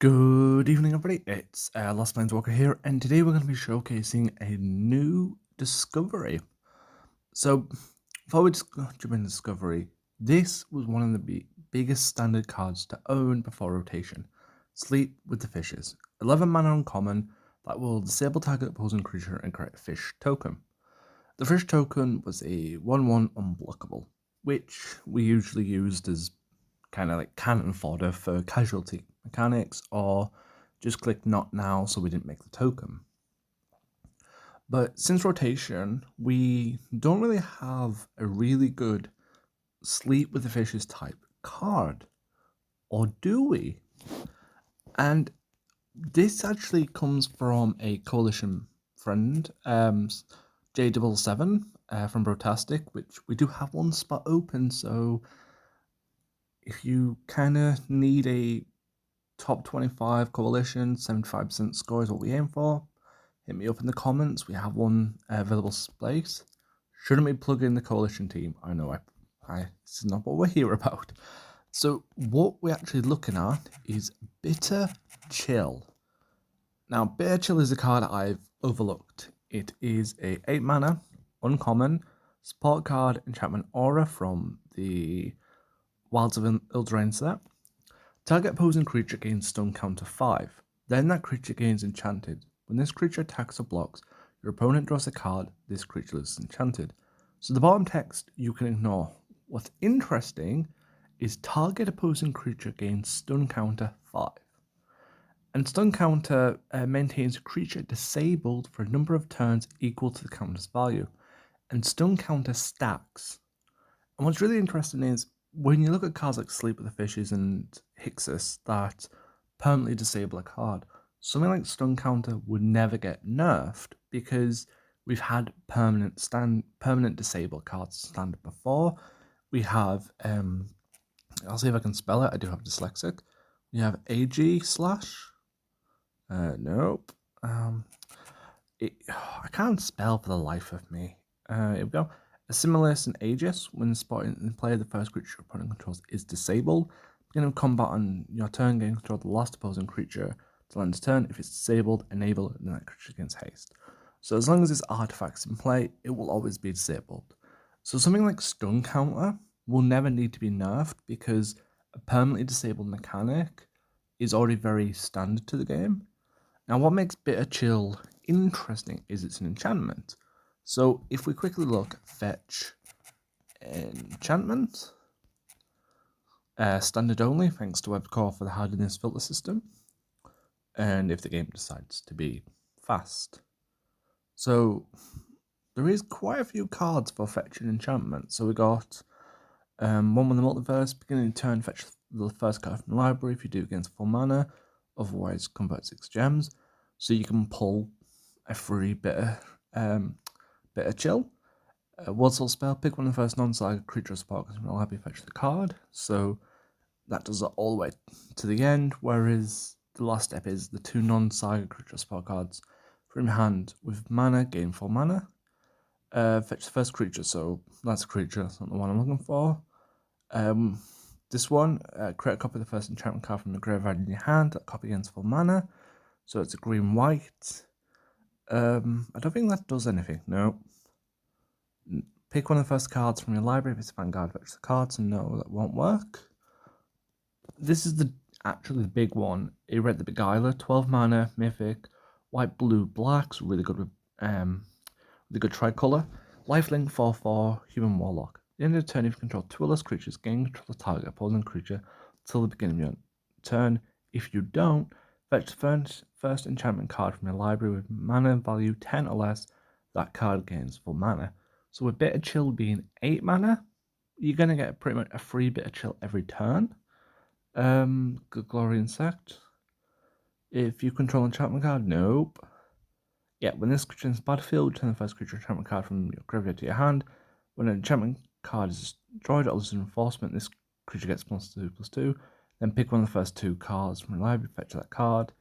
Good evening, everybody. It's Lost Planeswalker here, and today we're going to be showcasing a new discovery. So, before we jump into discovery, this was one of the biggest standard cards to own before rotation. Sleep with the Fishes. 11 mana uncommon that will disable target opposing creature and create a fish token. The fish token was a 1/1 unblockable, which we usually used as kind of like cannon fodder for casualty mechanics, or just click not now so we didn't make the token. But since rotation, we don't really have a really good sleep with the fishes type card, or do we? And this actually comes from a coalition friend, J77 from Brotastic, which we do have one spot open, so if you kind of need a top 25 coalition, 75% score is what we aim for, hit me up in the comments. We have one available space. Shouldn't be plugging the coalition team. I know this is not what we're here about. So what we're actually looking at is Bitter Chill. Now, Bitter Chill is a card I've overlooked. It is a 8 mana, uncommon, support card, enchantment aura from the Wilds of Eldraine set. Target opposing creature gains stun counter 5. Then that creature gains enchanted. When this creature attacks or blocks, your opponent draws a card, this creature is enchanted. So the bottom text you can ignore. What's interesting is target opposing creature gains stun counter 5. And stun counter maintains a creature disabled for a number of turns equal to the counter's value. And stun counter stacks. And what's really interesting is when you look at cards like Sleep with the Fishes and Hixus that permanently disable a card, something like Stun Counter would never get nerfed because we've had permanent disable cards standard before. We have, I'll see if I can spell it, I do have dyslexic. We have AG slash, nope. I can't spell for the life of me. Here we go. Assimilates and Aegis. When spotted in play, the first creature your opponent controls is disabled. Beginning of combat on your turn, gain control of the last opposing creature to end its turn. If it's disabled, enable it, and then that creature gains haste. So as long as this artifact's in play, it will always be disabled. So something like Stun Counter will never need to be nerfed because a permanently disabled mechanic is already very standard to the game. Now, what makes Bitter Chill interesting is it's an enchantment. So if we quickly look, fetch enchantment, standard only, thanks to Webcore for the hardiness filter system, and if the game decides to be fast. So there is quite a few cards for fetching enchantment. So we got one with the multiverse, beginning of turn, fetch the first card from the library if you do against full mana, otherwise convert 6 gems. So you can pull a free Bitter Chill. Wardsoul spell, pick one of the first non-saga creature sparks and I'll have you fetch the card. So that does it all the way to the end, whereas the last step is the 2 non-saga creature spell cards from your hand with mana, gain 4 mana. Fetch the first creature, so that's a creature, that's not the one I'm looking for. This one, create a copy of the first enchantment card from the graveyard in your hand, that copy gains 4 mana. So it's a green-white. I don't think that does anything, no. Pick one of the first cards from your library. If it's a Vanguard, fetch the cards, and no, that won't work. This is actually the big one. Ered the Beguiler, 12 mana, mythic, white, blue, blacks, really good with really good tricolour. Lifelink 4/4, human warlock. At the end of the turn, if you control 2 or less creatures, gain control of the target opposing creature till the beginning of your turn. If you don't, fetch the first enchantment card from your library with mana value 10 or less. That card gains 4 mana. So with Bitter Chill being 8 mana, you're going to get pretty much a free Bitter Chill every turn. Good Glory Insect. If you control enchantment card, nope. Yeah, when this creature is in the battlefield, return the first creature enchantment card from your graveyard to your hand. When an enchantment card is destroyed or loses reinforcement, this creature gets +2/+2. Then pick one of the first 2 cards from your library, fetch that card.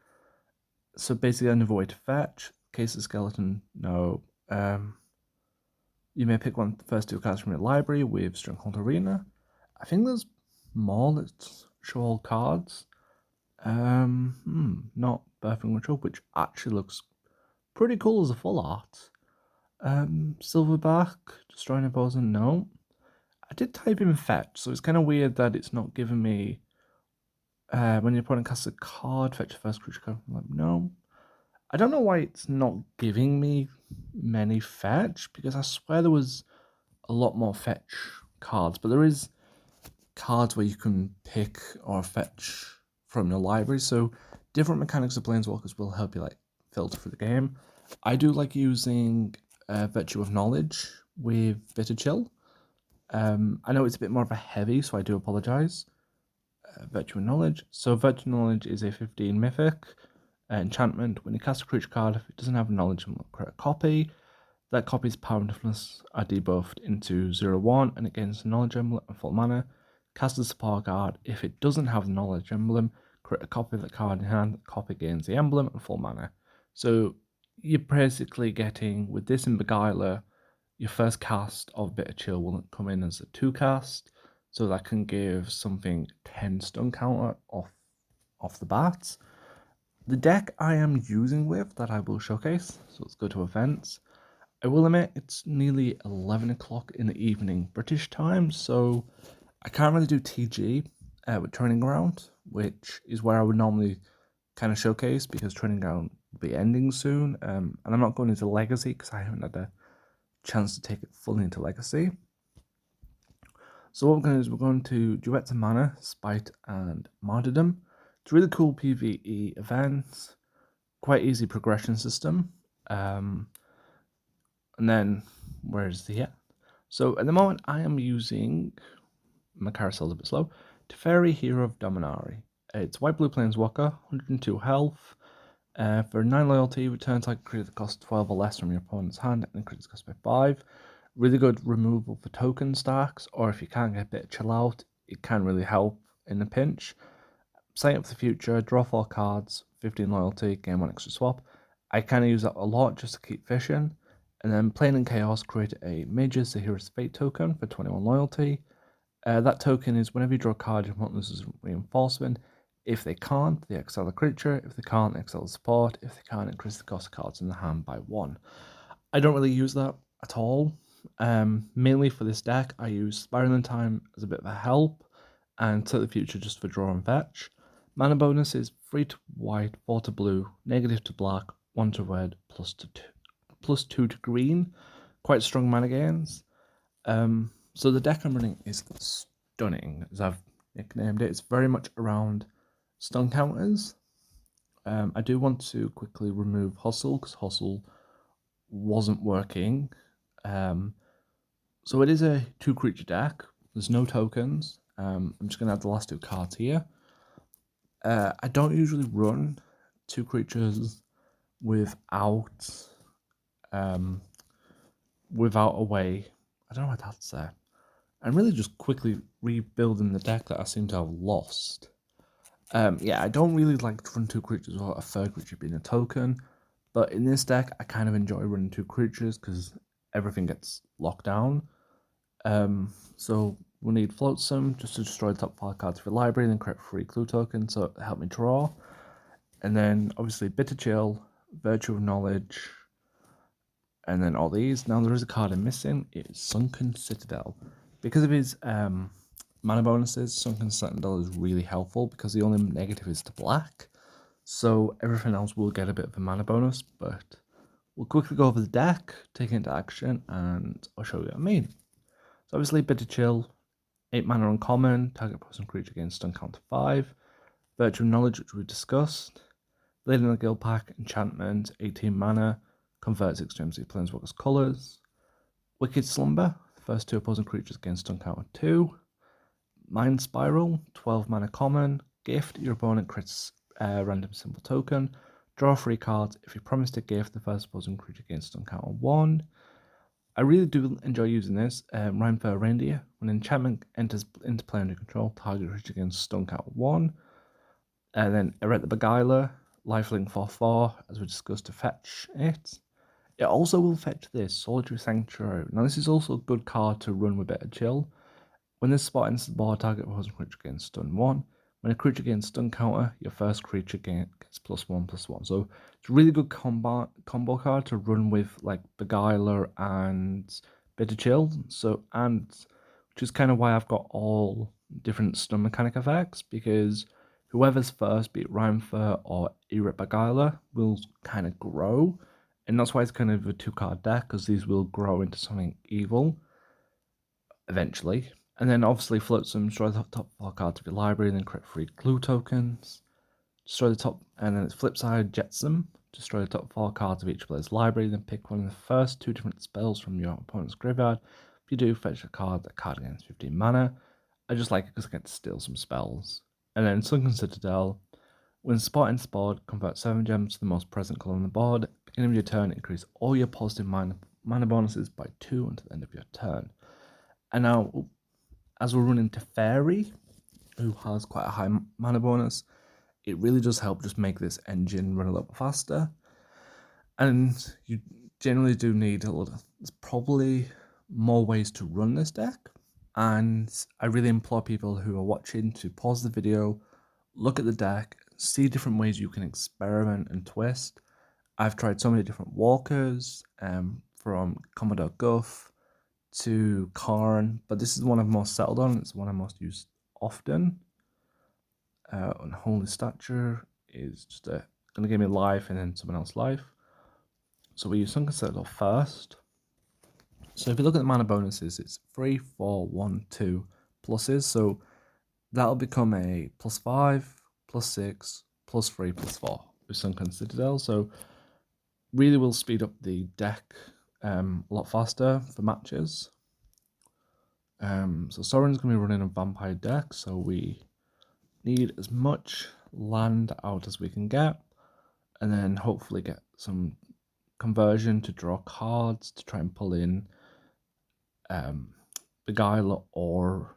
So basically another way to fetch. Case of Skeleton, no. You may pick one of the first 2 cards from your library with Stronghold Arena. I think there's more that show all cards. not Birthing Ritual, which actually looks pretty cool as a full art. Silverback, Destroying Opposing, no. I did type in fetch, so it's kind of weird that it's not giving me when your opponent casts a card, fetch the first creature card. I'm like, no. I don't know why it's not giving me many fetch, because I swear there was a lot more fetch cards, but there is cards where you can pick or fetch from your library, so different mechanics of Planeswalkers will help you like filter through the game. I do like using Virtue of Knowledge with Bitter Chill. I know it's a bit more of a heavy, so I do apologize. Virtue of Knowledge. So Virtue of Knowledge is a 15 mythic enchantment. When you cast a creature card, if it doesn't have knowledge, it will create a copy. That copy's power and toughness are debuffed into 0/1 and it gains the knowledge emblem and full mana. Cast a support card. If it doesn't have the knowledge emblem, create a copy of the card in hand. The copy gains the emblem and full mana. So you're basically getting, with this and Beguiler, your first cast of Bitter Chill will come in as a 2 cast, so that can give something 10 stun counter off the bat. The deck I am using with that I will showcase, so let's go to events. I will admit it's nearly 11 o'clock in the evening British time, so I can't really do TG with Training Ground, which is where I would normally kind of showcase, because Training Ground will be ending soon, and I'm not going into Legacy because I haven't had a chance to take it fully into Legacy. So what we're going to do is we're going to Duets of Mana, Spite, and Martyrdom. It's a really cool PvE event, quite easy progression system. And then, where's the So at the moment I am using, my carousel's a bit slow, Teferi, Hero of Dominaria. It's white blue Planeswalker, 102 health. For 9 loyalty, return target creature that costs 12 or less from your opponent's hand and increases cost by 5. Really good removal for token stacks, or if you can't get a bit of chill out, it can really help in a pinch. Setting up for the future, draw 4 cards, 15 loyalty, gain 1 extra swap. I kind of use that a lot just to keep fishing. And then Plane and Chaos create a Major Zahira's Fate token for 21 loyalty. That token is whenever you draw a card, your opponent loses reinforcement. If they can't, they exile the creature. If they can't, they exile the support. If they can't, increase the cost of cards in the hand by 1. I don't really use that at all. Mainly for this deck, I use Spiraling Time as a bit of a help, and To the Future just for draw and fetch. Mana bonus is 3 to white, 4 to blue, negative to black, 1 to red, plus 2 to green. Quite strong mana gains. So the deck I'm running is stunning, as I've nicknamed it. It's very much around stun counters. I do want to quickly remove Hustle, because Hustle wasn't working. So it is a 2 creature deck. There's no tokens. I'm just going to add the last 2 cards here. I don't usually run 2 creatures without a way. I don't know what that's there. I'm really just quickly rebuilding the deck that I seem to have lost. Yeah, I don't really like to run 2 creatures without a 3rd creature being a token, but in this deck I kind of enjoy running 2 creatures because everything gets locked down. So we'll need Flotsam just to destroy the top 5 cards of your library and then create 3 clue tokens so it help me draw. And then obviously Bitter Chill, Virtue of Knowledge, and then all these. Now there is a card I'm missing. It is Sunken Citadel. Because of his mana bonuses, Sunken Citadel is really helpful because the only negative is to black. So everything else will get a bit of a mana bonus, but we'll quickly go over the deck, take it into action, and I'll show you what I mean. So obviously Bitter Chill, 8 mana uncommon, target opposing creature against stun counter 5. Virtue of Knowledge, which we discussed. Blade in the Guild Pack, enchantment, 18 mana, converts extremely Planeswalker's colours. Wicked Slumber, the first 2 opposing creatures against stun counter 2. Mind Spiral, 12 mana common, gift, your opponent crits random symbol token. Draw 3 cards. If you promise to gift the first opposing creature against stun counter 1. I really do enjoy using this. Rhyme for a Reindeer. When enchantment enters into play under control, target creature against stun counter 1. And then Erect the Beguiler, lifelink 4/4, as we discussed, to fetch it. It also will fetch this, Solitary Sanctuary. Now this is also a good card to run with Bitter Chill. When this spot enters the board, target opposing creature against stun 1. When a creature gains stun counter, your first creature gets +1/+1. So it's a really good combo card to run with like Beguiler and Bitter Chill. Which is kind of why I've got all different stun mechanic effects, because whoever's first, be it Rhymefer or Erect Beguiler, will kind of grow. And that's why it's kind of a 2-card deck, because these will grow into something evil eventually. And then obviously Flotsam, destroy the top 4 cards of your library, and then create 3 glue tokens. Destroy the top, and then its flip side, Jetsam. Destroy the top 4 cards of each player's library, then pick one of the first 2 different spells from your opponent's graveyard. If you do, fetch a card against 15 mana. I just like it because I get to steal some spells. And then Sunken Citadel. When spotting spawned, convert 7 gems to the most present color on the board. Beginning of your turn, increase all your positive mana bonuses by 2 until the end of your turn. And now, as we're running Teferi, who has quite a high mana bonus, it really does help just make this engine run a little bit faster. And you generally do need there's probably more ways to run this deck. And I really implore people who are watching to pause the video, look at the deck, see different ways you can experiment and twist. I've tried so many different walkers, from Commodore Guff to Karn, but this is the one I've most settled on. It's the one I most use often. Unholy Stature is just going to give me life and then someone else life. So we use Sunken Citadel first. So if you look at the mana bonuses, it's 3, 4, 1, 2 pluses. So that'll become a +5, +6, +3, +4 with Sunken Citadel. So really will speed up the deck a lot faster for matches. So Sorin's going to be running a vampire deck, so we need as much land out as we can get, and then hopefully get some conversion to draw cards to try and pull in Beguiler or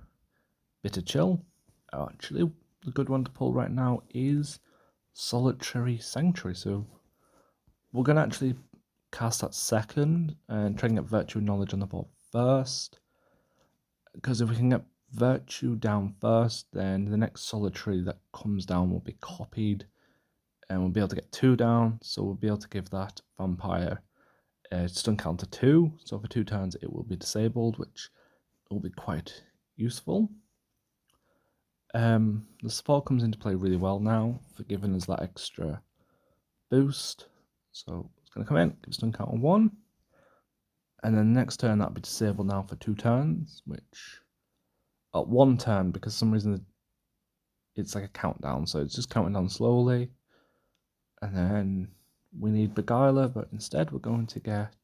Bitter Chill. Actually, the good one to pull right now is Solitary Sanctuary, so we're going to actually cast that second and try and get Virtue Knowledge on the board first, because if we can get Virtue down first, then the next Solitary that comes down will be copied, and we'll be able to get 2 down, so we'll be able to give that Vampire stun counter 2, so for 2 turns it will be disabled, which will be quite useful. The support comes into play really well now for giving us that extra boost. So it's going to come in, give stun counter 1, and then next turn that'll be disabled now for 2 turns, which at 1 turn, because for some reason it's like a countdown, so it's just counting down slowly. And then we need Beguiler, but instead we're going to get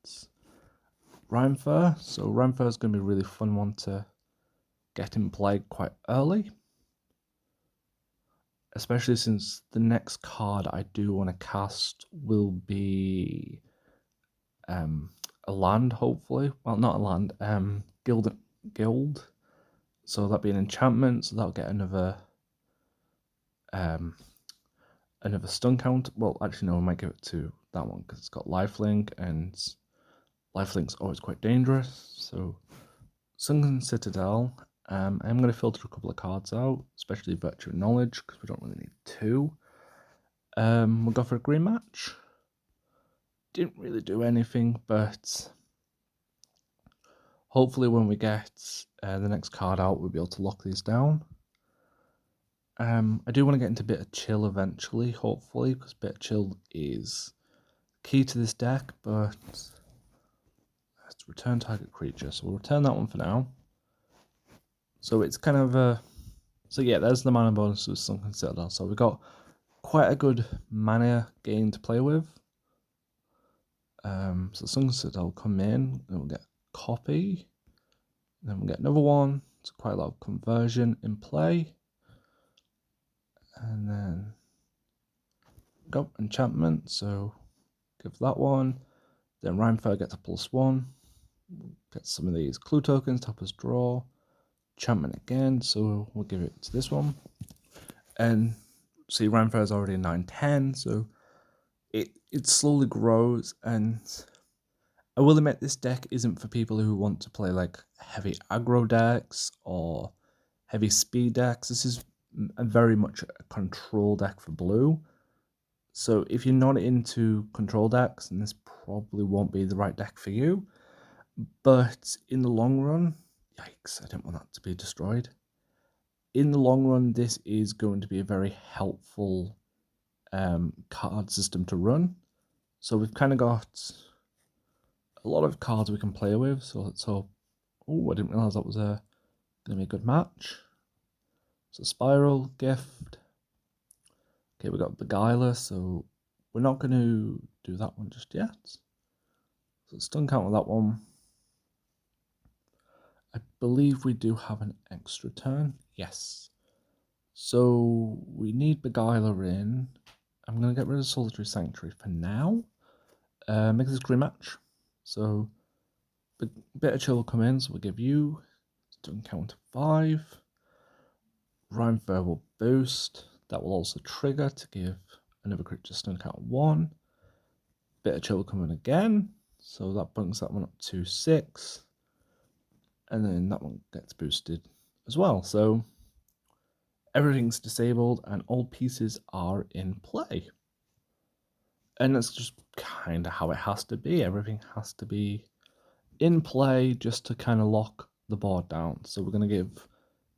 Rhymefer. So Rhymefer is going to be a really fun one to get in play quite early, especially since the next card I do want to cast will be a land, hopefully. Well, not a land, guild. So that'll be an enchantment, so that'll get another stun count. Well, actually no, we might give it to that one because it's got lifelink, and lifelink's always quite dangerous. So Sunken Citadel, I'm going to filter a couple of cards out, especially Virtue Knowledge, because we don't really need 2. We'll go for a green match. Didn't really do anything, but hopefully when we get the next card out, we'll be able to lock these down. I do want to get into Bitter Chill eventually, hopefully, because Bitter Chill is key to this deck, but let's return target creature. So we'll return that one for now. So it's kind of a... So yeah, there's the mana bonus with Sunken Citadel. So we've got quite a good mana gain to play with. So Sunken Citadel will come in, then we'll get copy, then we'll get another one. So quite a lot of conversion in play. And then go enchantment, so give that one. Then Rhymefer gets a +1. Get some of these clue tokens to help us draw. Enchantment again, so we'll give it to this one. And see, Rhymefer is already a 9/10, so it slowly grows. And I will admit, this deck isn't for people who want to play like heavy aggro decks or heavy speed decks. This is very much a control deck for blue. So if you're not into control decks, then this probably won't be the right deck for you. But in the long run, yikes, I didn't want that to be destroyed. In the long run, this is going to be a very helpful card system to run. So we've kind of got a lot of cards we can play with. So let's hope. Oh, I didn't realize that was going to be a good match. So Spiral, Gift. Okay, we got Beguiler, so we're not going to do that one just yet. So stun count with that one. I believe we do have an extra turn. Yes. So we need Beguiler in. I'm going to get rid of Solitary Sanctuary for now. Make this a grim match. So Bitter Chill will come in, so we'll give you stun count 5. Rhyme Fair will boost. That will also trigger to give another creature stun count 1. Bitter Chill will come in again, so that brings that one up to 6. And then that one gets boosted as well. So everything's disabled and all pieces are in play. And that's just kind of how it has to be. Everything has to be in play just to kind of lock the board down. So we're going to give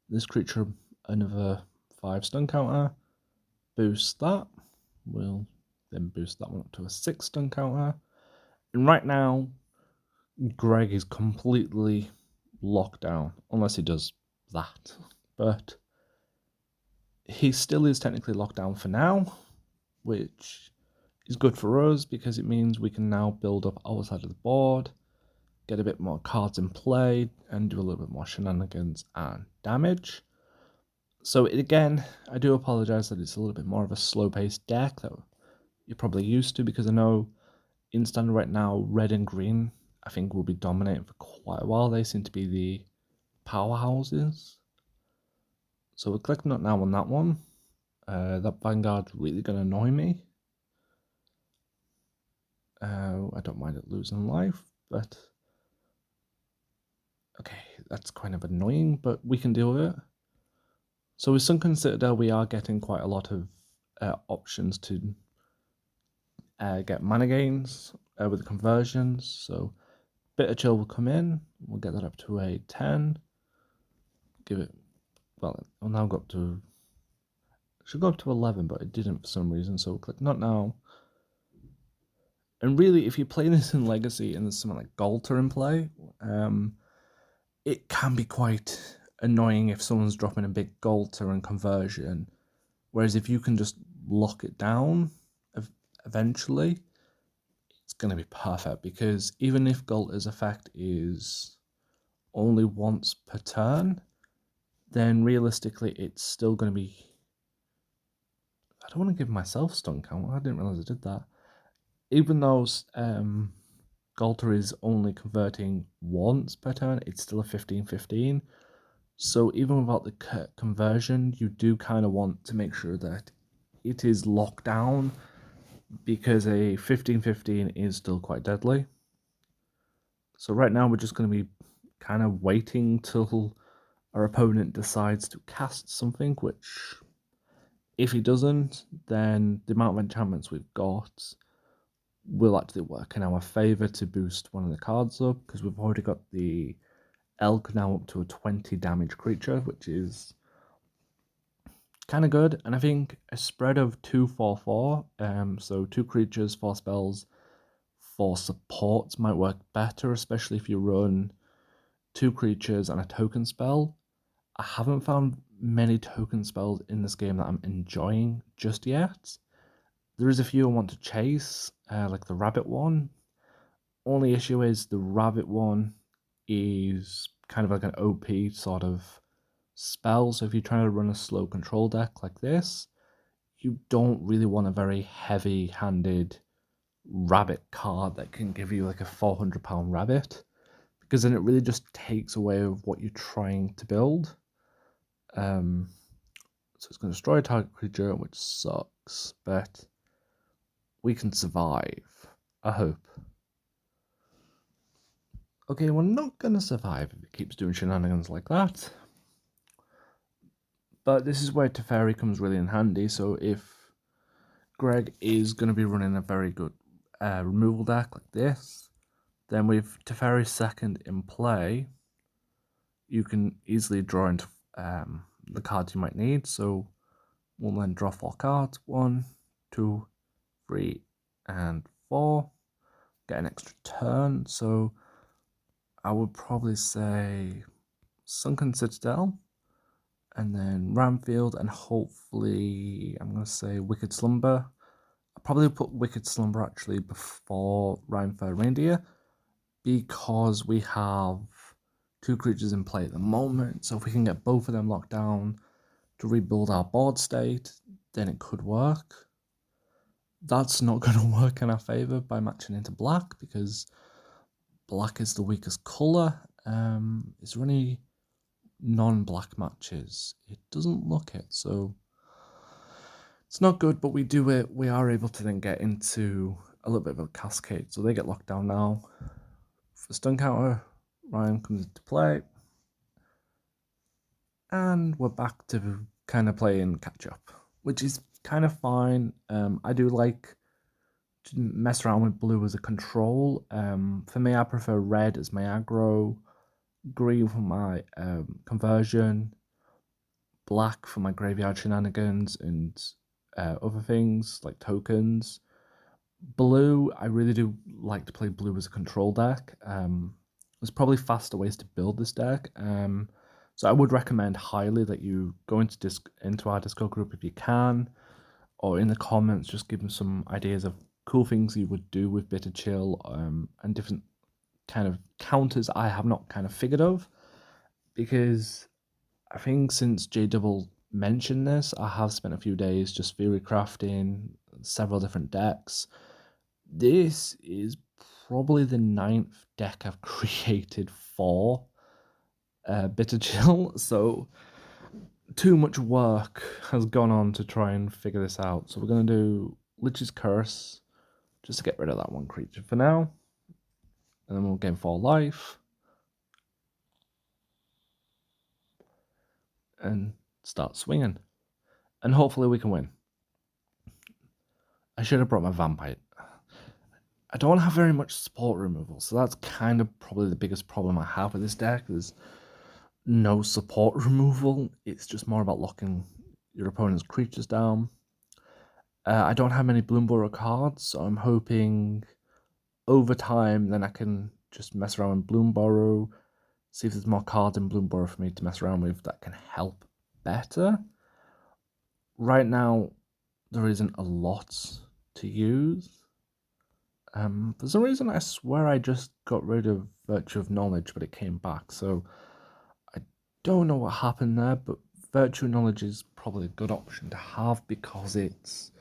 this creature another 5 stun counter, boost that. We'll then boost that one up to a 6 stun counter. And right now, Greg is completely locked down, unless he does that. But he still is technically locked down for now, which is good for us because it means we can now build up our side of the board, get a bit more cards in play, and do a little bit more shenanigans and damage. So again, I do apologize that it's a little bit more of a slow-paced deck that you're probably used to, because I know in standard right now, red and green, I think, will be dominating for quite a while. They seem to be the powerhouses. So we're clicking up now on that one. That Vanguard's really going to annoy me. I don't mind it losing life, but okay, that's kind of annoying, but we can deal with it. So with Sunken Citadel, we are getting quite a lot of options to get mana gains with the conversions. So Bitter Chill will come in. We'll get that up to a 10. Give it, well, it'll now go up to, it should go up to 11, but it didn't for some reason. So we'll click Not Now. And really, if you play this in Legacy and there's something like Galter in play, it can be quite annoying if someone's dropping a big Galter and conversion. Whereas if you can just lock it down eventually, it's going to be perfect, because even if Galter's effect is only once per turn, then realistically it's still going to be... I don't want to give myself stun count. I didn't realize I did that. Even though Galter is only converting once per turn, it's still a 15-15. So even without the conversion, you do kind of want to make sure that it is locked down, because a 15-15 is still quite deadly. So right now we're just going to be kind of waiting till our opponent decides to cast something, which if he doesn't, then the amount of enchantments we've got will actually work in our favor to boost one of the cards up, because we've already got the Elk now up to a 20 damage creature, which is kind of good. And I think a spread of 2-4-4, so 2 creatures, 4 spells, 4 supports might work better, especially if you run 2 creatures and a token spell. I haven't found many token spells in this game that I'm enjoying just yet. There is a few I want to chase, like the rabbit one. Only issue is the rabbit one is kind of like an OP sort of spell. So if you're trying to run a slow control deck like this, you don't really want a very heavy-handed rabbit card that can give you like a 400-pound rabbit, because then it really just takes away what you're trying to build. So it's going to destroy a target creature, which sucks, but we can survive, I hope. Okay, we're not going to survive if it keeps doing shenanigans like that. But this is where Teferi comes really in handy. So if Greg is going to be running a very good removal deck like this, then with Teferi second in play, you can easily draw into the cards you might need. So we'll then draw 4 cards. 1, 2, 3, and 4. Get an extra turn. So I would probably say Sunken Citadel, and then Ramfield, and hopefully I'm going to say Wicked Slumber. I'll probably put Wicked Slumber actually before Rhymefair Reindeer, because we have 2 creatures in play at the moment. So if we can get both of them locked down to rebuild our board state, then it could work. That's not going to work in our favour by matching into black, because black is the weakest colour. Is there any non-black matches? It doesn't look it, so it's not good, but we do it. We are able to then get into a little bit of a cascade, so they get locked down now. For stun counter, Ryan comes into play, and we're back to kind of playing catch up, which is kind of fine. I do like to mess around with blue as a control. For me, I prefer red as my aggro, green for my conversion, black for my graveyard shenanigans and other things like tokens. Blue, I really do like to play blue as a control deck. There's probably faster ways to build this deck. So I would recommend highly that you go into our Discord group if you can, or in the comments, just give them some ideas of cool things you would do with Bitter Chill, and different kind of counters I have not kind of figured of, because I think since J Double mentioned this, I have spent a few days just theory crafting several different decks. This is probably the 9th deck I've created for Bitter Chill, so too much work has gone on to try and figure this out. So we're going to do Lich's Curse, just to get rid of that one creature for now. And then we'll gain 4 life. And start swinging. And hopefully we can win. I should have brought my Vampire. I don't have very much support removal, so that's kind of probably the biggest problem I have with this deck. There's no support removal. It's just more about locking your opponent's creatures down. I don't have many Bloomburrow cards, so I'm hoping over time then I can just mess around with Bloomburrow, see if there's more cards in Bloomburrow for me to mess around with that can help better. Right now, there isn't a lot to use. For some reason, I swear I just got rid of Virtue of Knowledge, but it came back, so I don't know what happened there, but Virtue of Knowledge is probably a good option to have because it's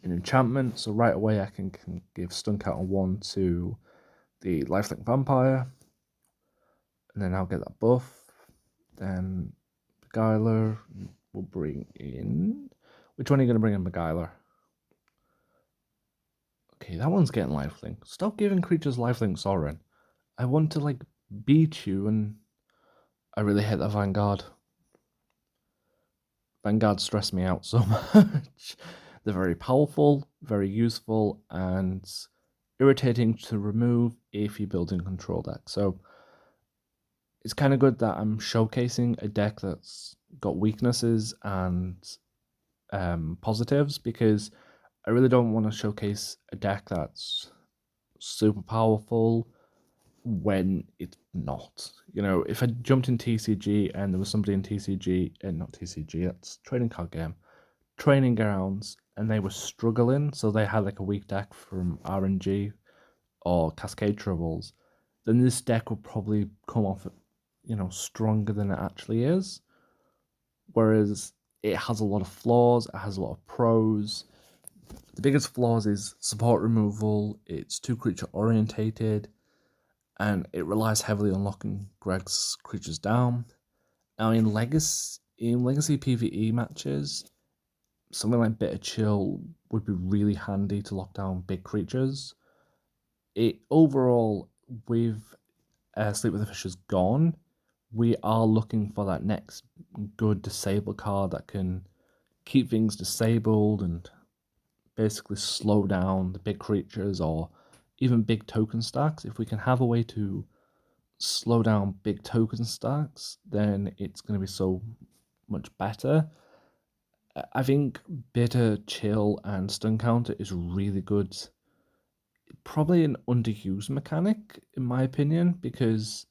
an enchantment, so right away I can give Stun Counter 1 to the Lifelink Vampire, and then I'll get that buff. Then Beguiler will bring in... Which one are you going to bring in, Beguiler? Okay, that one's getting lifelink. Stop giving creatures lifelink, Sorin. I want to, like, beat you, and I really hate that Vanguard. Vanguard stress me out so much. They're very powerful, very useful, and irritating to remove if you build in control deck. So it's kind of good that I'm showcasing a deck that's got weaknesses and positives, because I really don't want to showcase a deck that's super powerful when it's not. You know, if I jumped in TCG and there was somebody in TCG, and not TCG, that's trading card game, training grounds, and they were struggling, so they had like a weak deck from RNG or Cascade Troubles, then this deck would probably come off, you know, stronger than it actually is. Whereas it has a lot of flaws, it has a lot of pros. The biggest flaws is support removal, it's too creature orientated, and it relies heavily on locking Greg's creatures down. Now in Legacy PvE matches, something like Bitter Chill would be really handy to lock down big creatures. It overall, with Sleep with the Fishes gone, we are looking for that next good disable card that can keep things disabled and basically slow down the big creatures or even big token stacks. If we can have a way to slow down big token stacks, then it's going to be so much better. I think Bitter Chill and Stun Counter is really good. Probably an underused mechanic, in my opinion, because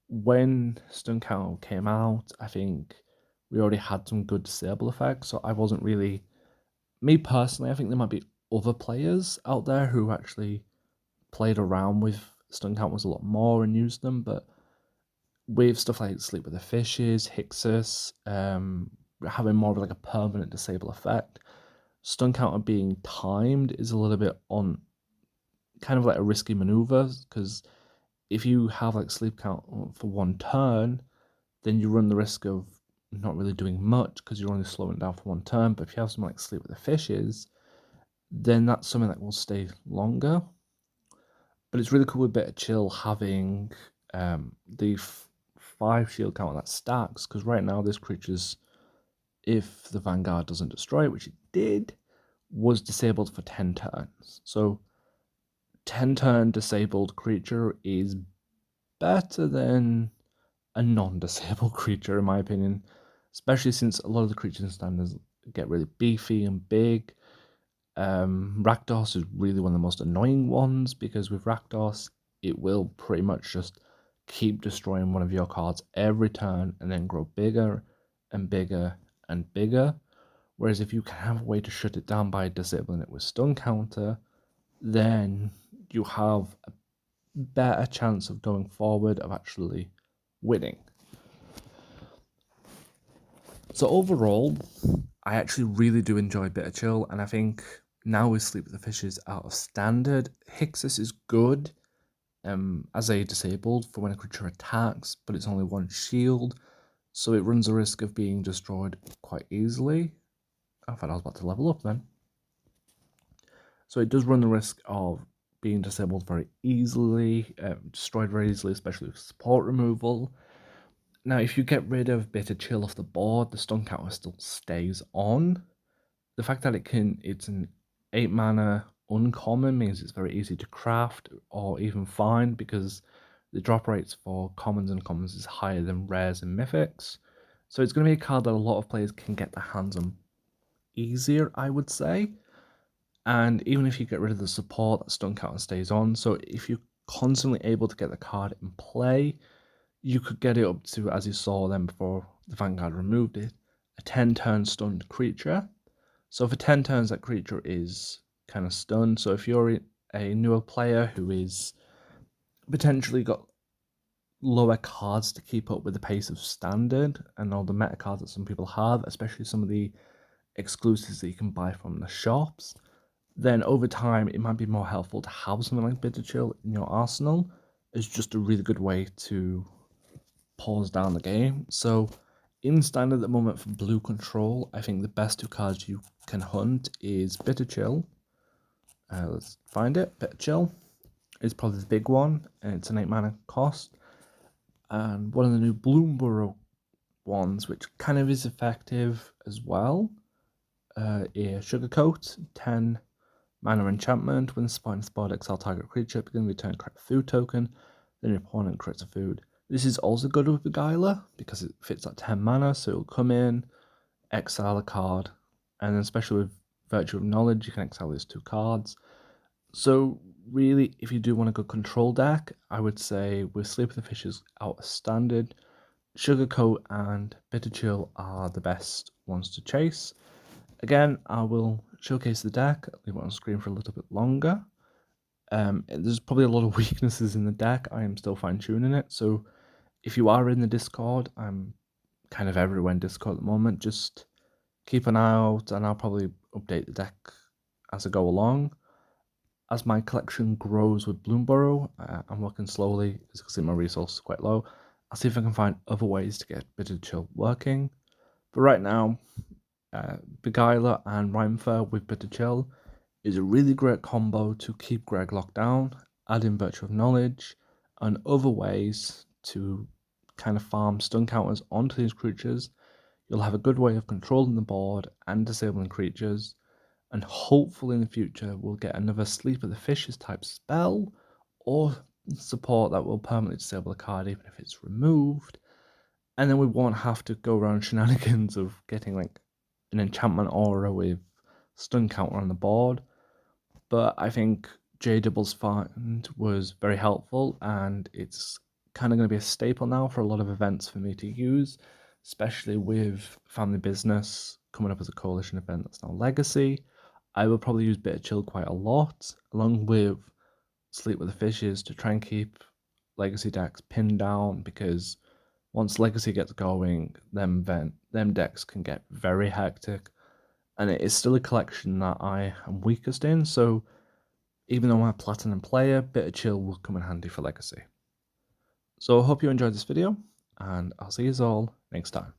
when Stun Counter came out, I think we already had some good disable effects, so I wasn't really. Me personally, I think there might be other players out there who actually played around with stun counters a lot more and used them, but with stuff like Sleep with the Fishes, Hixus, having more of like a permanent disable effect, stun counter being timed is a little bit on kind of like a risky maneuver, because if you have like sleep count for one turn, then you run the risk of not really doing much because you're only slowing down for one turn. But if you have something like Sleep with the Fishes, then that's something that will stay longer. But it's really cool with Bitter Chill having the 5 shield counter that stacks, because right now this creature's, if the Vanguard doesn't destroy it, which it did, was disabled for 10 turns. So 10 turn disabled creature is better than a non-disabled creature, in my opinion, especially since a lot of the creatures in standards get really beefy and big. Rakdos is really one of the most annoying ones, because with Rakdos, it will pretty much just keep destroying one of your cards every turn and then grow bigger and bigger and bigger. Whereas if you can have a way to shut it down by disabling it with Stun Counter, then you have a better chance of going forward of actually winning. So overall, I actually really do enjoy Bitter Chill, and I think now with Sleep with the Fishes out of standard, Hixus is good as a disabled for when a creature attacks, but it's only one shield, so it runs the risk of being destroyed quite easily. I thought I was about to level up then. So it does run the risk of being disabled very easily, destroyed very easily, especially with support removal. Now, if you get rid of Bitter Chill off the board, the stun counter still stays on. The fact that it's an 8 mana uncommon means it's very easy to craft or even find, because the drop rates for commons and uncommons is higher than rares and mythics. So it's going to be a card that a lot of players can get their hands on easier, I would say. And even if you get rid of the support, that stun counter stays on. So if you're constantly able to get the card in play, you could get it up to, as you saw then before the Vanguard removed it, a 10-turn stunned creature. So for 10 turns, that creature is kind of stunned. So if you're a newer player who is potentially got lower cards to keep up with the pace of standard and all the meta cards that some people have, especially some of the exclusives that you can buy from the shops, then over time it might be more helpful to have something like Bitter Chill in your arsenal. It's just a really good way to pause down the game. So in standard at the moment for blue control, I think the best 2 cards you can hunt is Bitter Chill. Let's find it. Bitter Chill is probably the big one, and it's an 8 mana cost. And one of the new Bloomburrow ones, which kind of is effective as well, is Sugarcoat, 10 mana enchantment. When spawning spot, exile target creature, begin return correct food token, then your opponent creates a food. This is also good with Beguiler because it fits at 10 mana, so it'll come in, exile a card, and then especially with Virtue of Knowledge, you can exile these 2 cards. So really, if you do want a good control deck, I would say with Sleep with the Fishes out of standard, Sugarcoat and Bitter Chill are the best ones to chase. Again, I will showcase the deck, leave it on screen for a little bit longer. There's probably a lot of weaknesses in the deck. I am still fine-tuning it, so if you are in the Discord, I'm kind of everywhere in Discord at the moment. Just keep an eye out, and I'll probably update the deck as I go along. As my collection grows with Bloomburrow, I'm working slowly because my resources are quite low. I'll see if I can find other ways to get Bitter Chill working. But right now, Beguiler and Rhymefair with Bitter Chill is a really great combo to keep Greg locked down, add in Virtue of Knowledge, and other ways to kind of farm stun counters onto these creatures, you'll have a good way of controlling the board and disabling creatures, and hopefully in the future we'll get another Sleep of the Fishes type spell, or support that will permanently disable a card even if it's removed, and then we won't have to go around shenanigans of getting like an enchantment aura with stun counter on the board. But I think J Double's find was very helpful, and it's kind of going to be a staple now for a lot of events for me to use, especially with Family Business coming up as a coalition event that's now Legacy. I will probably use Bitter Chill quite a lot, along with Sleep with the Fishes, to try and keep Legacy decks pinned down, because once Legacy gets going, them decks can get very hectic, and it is still a collection that I am weakest in, so even though I'm a Platinum player, Bitter Chill will come in handy for Legacy. So I hope you enjoyed this video, and I'll see you all next time.